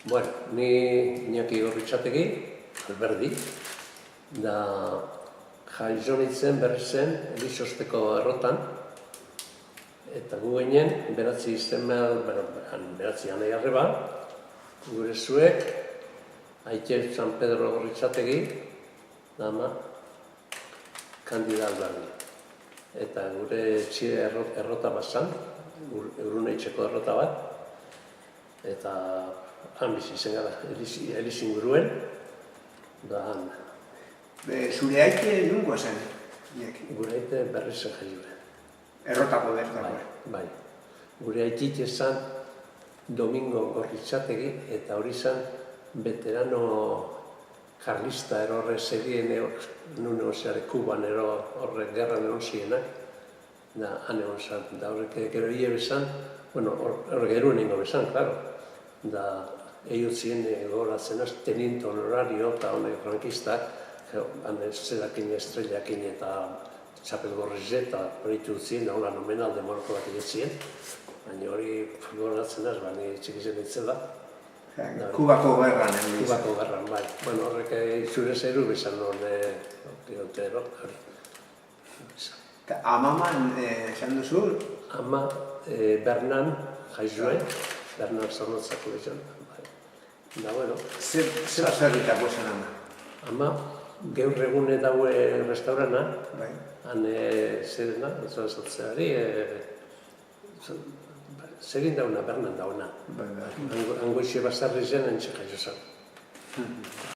Bueno, ni Iñaki Gorritxategi, Alberdi, da jaio nintzen berri zen Elizosteko errotan, eta gu ginen, beratzi izemel, beratzi anai arreba, gure zuek, Aitel San Pedro Gorritxategi, dama, Kandida Alberdi. Eta gure etxide errota bat zan, Urrune itxeko errota bat, eta han bizi zen gara, Eliz inguruen, da han. Zure aite nungo zen? Gure aite berri zen jaiure. Errotako bertako. Bai. Gure aitik ezan Domingo Gorritxategi, eta hori zen veterano karlista erorre zerien nune ozeare Kuban horrek gerran egon zienak, da han egon zen. Da horrek gero hile bezan, bueno, horrek eruen ingo bezan, klaro. Da eiotzien gogoratzen az, teniente honorario eta honek frankistak, han zerakin estrellakin eta txapel gorriz eta horitu utzien, hola nomenal demorko bat egotzien, baina hori gogoratzen az, bani txikizen ditzela. Kubako gerran. Kubako gerran, bai. Bueno, horrek zure zeru bezan hori. Amaman, esan duzu? Ama, Bernan jaizuen, Bernan zornotzako bezan. Da, bueno. Zer zerritako zen ama? Ama, gaur egune daue restaurana, Bai. han zerena, zotzeari, zerin dauna, Bernan dauna. Bai. Angoixe basarri zen entxe jaio zen.